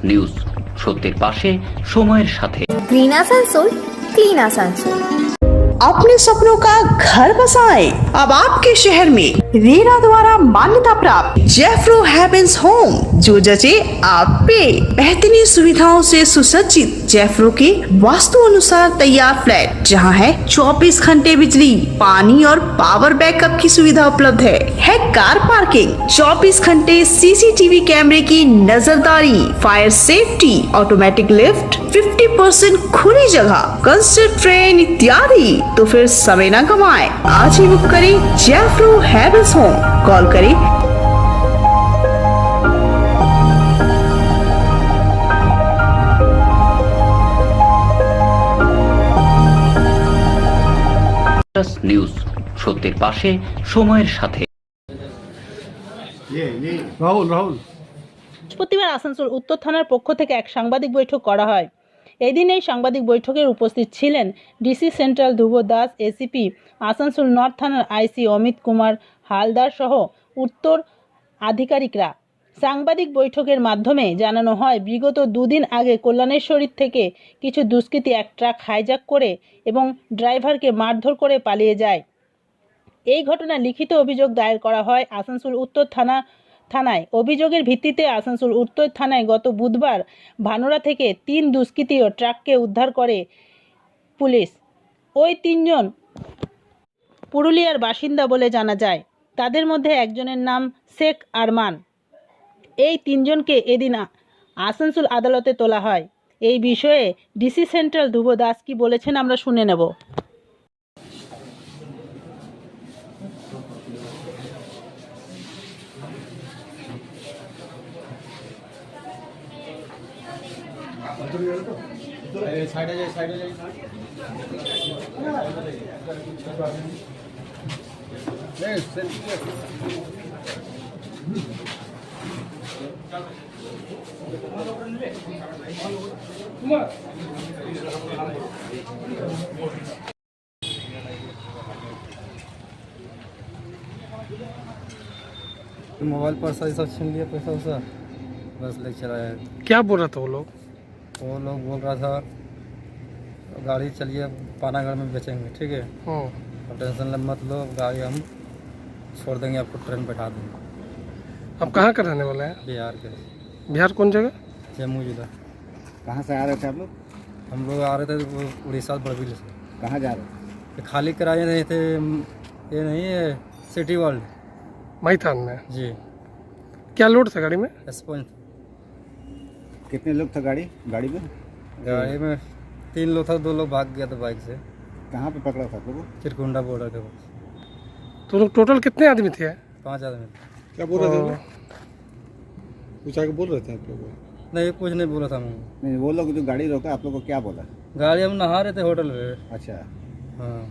News, সত্যের পাশে সময়ের সাথে। Green Asansol, clean Asansol. अपने सपनों का घर बसाएं अब आपके शहर में रेरा द्वारा मान्यता प्राप्त जेफ्रो हेवेंस होम, जो जचे आप पे। बेहतरीन सुविधाओं से सुसज्जित जेफ्रो के वास्तु अनुसार तैयार फ्लैट, जहां है 24 घंटे बिजली, पानी और पावर बैकअप की सुविधा उपलब्ध है कार पार्किंग, 24 घंटे सीसीटीवी कैमरे की नजरदारी, फायर सेफ्टी, ऑटोमेटिक लिफ्ट, 50% खुली जगह, कंसर्ट ट्रेन इत्यादि। तो फिर समय न गवाएं, आज ही बुक करें जेफ्रो हेवेंस होम। कॉल करें নিউজ, সত্যের পাশে সময়ের সাথে। রাহুল বৃহস্পতিবার আসানসোল উত্তর থানার পক্ষ থেকে এক সাংবাদিক বৈঠক করা হয়। এদিন এই সাংবাদিক বৈঠকে উপস্থিত ছিলেন ডিসি সেন্ট্রাল ধ্রুব দাস, এসিপি আসানসোল নর্থ থানার আইসি অমিত কুমার হালদার সহ উত্তর আধিকারিকরা। সাংবাদিক বৈঠকের মাধ্যমে জানানো হয়, বিগত দুদিন আগে কল্যাণেশ্বরী থেকে কিছু দুষ্কৃতী এক ট্রাক হাইজ্যাক করে এবং ড্রাইভারকে মারধর করে পালিয়ে যায়। এই ঘটনায় লিখিত অভিযোগ দায়ের করা হয় আসানসোল উত্তর থানায়। অভিযোগের ভিত্তিতে আসানসোল উত্তর থানায় গত বুধবার ভানোরা থেকে 3 দুষ্কৃতী ও ট্রাককে উদ্ধার করে পুলিশ। ওই 3 জন পুরুলিয়ার বাসিন্দা বলে জানা যায়। তাদের মধ্যে একজনের নাম শেখ আরমান। এই 3 জনকে এদিন আসানসোল আদালতে তোলা হয়। এই বিষয়ে ডিসি সেন্ট্রাল ধ্রুব দাস কি বলেছেন আমরা শুনে নেব। मोबाइल पर सब छीन लिया पैसा वैसा, बस ले चला है। क्या बोल रहा था वो लोग बोल रहा था गाड़ी चलिए पानागढ़ में बेचेंगे, ठीक है, अब टेंशन मत लो, गाड़ी हम छोड़ देंगे, आपको ट्रेन बैठा देंगे। आप कहाँ का रहने वाले हैं? बिहार के। बिहार कौन जगह? जम्मू जिला। कहाँ से आ रहे थे आप लोग? हम लोग आ रहे थे उड़ीसा बड़बिल से। कहाँ जा रहे थे? खाली कराए नहीं थे, ये नहीं है सिटी वर्ल्ड मैथान में। जी। क्या लोड था गाड़ी में? स्पंज। कितने लोग थे गाड़ी में? गाड़ी में 3 लोग था, 2 लोग भाग गया था बाइक से। कहाँ पे पकड़ा था लोगों? चिरकुंडा बॉर्डर के पास। तो लोग टोटल कितने आदमी थे? 5 आदमी। क्या बोल रहे थे? कुछ आगे बोल रहे थे आप लोग? नहीं, कुछ नहीं बोला था मैं। नहीं, वो लोग जो गाड़ी रोका आप लोग को क्या बोला? गाड़ी हम नहा रहे थे होटल पे। अच्छा, हाँ,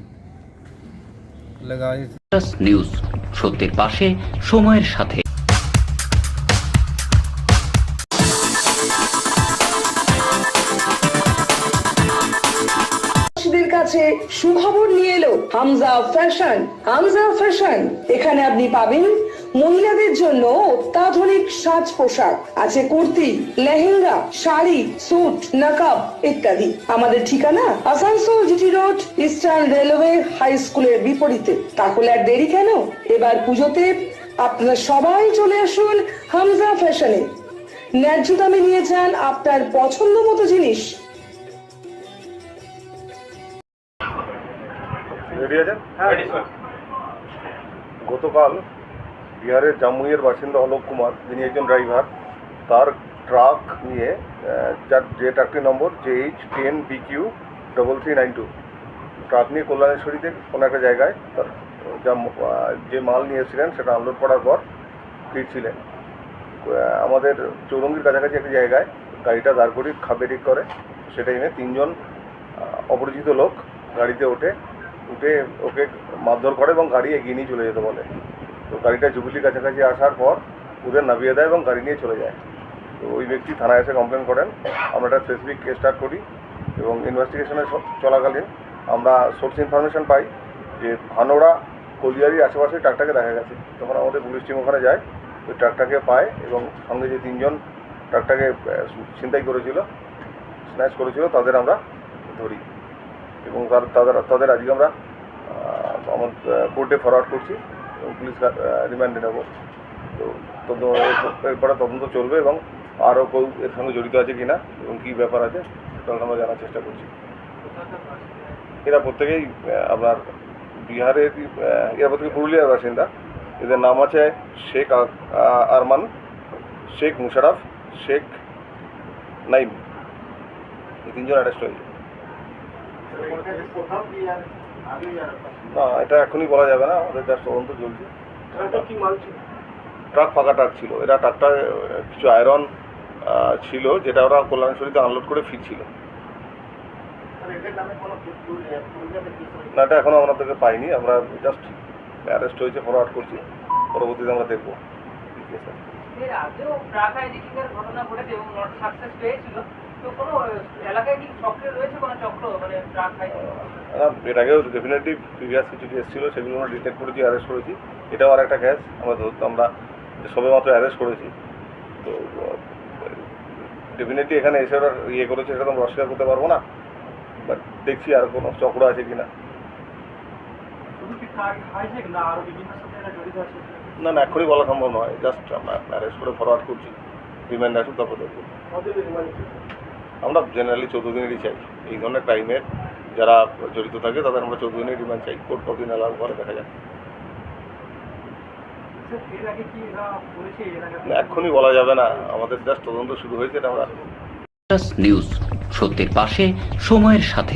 गाड़ी নিউজ, সত্যের পাশে সময়ের সাথে। কাছে সুখবর নিয়ে এলো হামজা ফ্যাশন। এখানে আপনি পাবেন মহিলাদের জন্য অত্যাধুনিক সাজ পোশাক, আছে কুর্তি, লেহেঙ্গা, শাড়ি, স্যুট, নকাব ইত্যাদি। আমাদের ঠিকানা Asansol GT road, eastern railway high স্কুলের বিপরীতে। তাহলে আর দেরি কেন, এবার পুজোতে আপনারা সবাই চলে আসুন হামজা ফ্যাশনে। ন্যায্য দামে নিয়ে যান আপনার পছন্দ মতো জিনিস। গতকাল বিহারের জামুইয়ের বাসিন্দা অলোক কুমার, যিনি একজন ড্রাইভার, তার ট্রাক নিয়ে যে ট্রাকটির নম্বর JH10BQ3392, ট্রাক নিয়ে কল্যাণেশ্বরীতে কোনো একটা জায়গায় তার যে মাল নিয়ে এসেছিলেন সেটা আনলোড করার পর ফিরছিলেন। আমাদের চৌরঙ্গির কাছাকাছি একটা জায়গায় গাড়িটা দাঁড় করিয়ে ব্রেক করে। সে টাইমে 3 জন অপরিচিত লোক গাড়িতে উঠে ওকে মারধর করে এবং গাড়ি এগিয়ে নিয়ে চলে যেতে বলে। তো গাড়িটা জুবিলির কাছাকাছি আসার পর ওদের নামিয়ে দেয় এবং গাড়ি নিয়ে চলে যায়। তো ওই ব্যক্তি থানায় এসে কমপ্লেন করেন। আমরা একটা স্পেসিফিক কেস স্টার্ট করি এবং ইনভেস্টিগেশনের চলাকালীন আমরা সোর্স ইনফরমেশন পাই যে ভানোরা কলিয়ারির আশেপাশে ট্রাকটাকে দেখা গেছে। তখন আমাদের পুলিশ টিম ওখানে যায়, ওই ট্রাকটাকে পায় এবং সঙ্গে যে 3 জন ট্রাকটাকে ছিনতাই করেছিল, স্ন্যাচ করেছিল, তাদের আমরা ধরি এবং তাদের আজকে আমরা আমার কোর্টে ফরওয়ার্ড করছি এবং পুলিশ রিমান্ডে নেব। তো এরপরে তদন্ত চলবে এবং আরও কেউ এর সঙ্গে জড়িত আছে কিনা এবং কী ব্যাপার আছে সেটা আমরা জানার চেষ্টা করছি। এরা প্রত্যেকেই আপনার বিহারের, এরা প্রত্যেকে পুরুলিয়ার বাসিন্দা। এদের নাম আছে শেখ আরমান, শেখ মুশারফ, শেখ নাইম। এই তিনজন অ্যারেস্ট হয়েছে। না, এটা এখনই বলা যাবে না, আমাদের যা তদন্ত চলছে। ট্রাক ফাঁকা ট্রাক ছিল, এরা ট্রাকটা কিছু আয়রন ছিল যেটা ওরা কল্যাণেশ্বরীতে আনলোড করে ফিরছিল। না, এটা এখনো আমরা থেকে পাইনি, আমরা জাস্ট অ্যারেস্ট হয়েছে, ফরওয়ার্ড করছি, পরবর্তীতে আমরা দেখবো। এর আগেও ডেফিনেটলি প্রিভিয়াস কিছু কেস ছিল, সেগুলো আমরা ডিটেক্ট করেছি, অ্যারেস্ট করেছি। এটাও আর একটা কেস আমরা সবে মাত্র অ্যারেস্ট করেছি। তো ডেফিনেটলি এখানে এসে ওরা ইয়ে করেছে, সেটা তো আমরা অস্বীকার করতে পারবো না, বাট দেখছি আর কোনো চক্র আছে কিনা। না না, এখনই বলা সম্ভব নয়, জাস্ট আমরা অ্যারেস্ট করে ফরওয়ার্ড করছি, রিমান্ড আসুক তারপর দেখবো। আমরা জেনারেলি 14 দিনেরই চাই। এই ধরনের ক্রাইমের যারা জড়িত থাকে তাদের আমরা 14 দিনের রিমান্ড চাই। কোর্ট কতদিন অ্যালাউ করে দেখা যায়। এখনই বলা যাবে না, আমাদের জাস্ট তদন্ত শুরু হয়েছে। এটা আমরা নিউজ, সত্যের পাশে, সময়ের সাথে।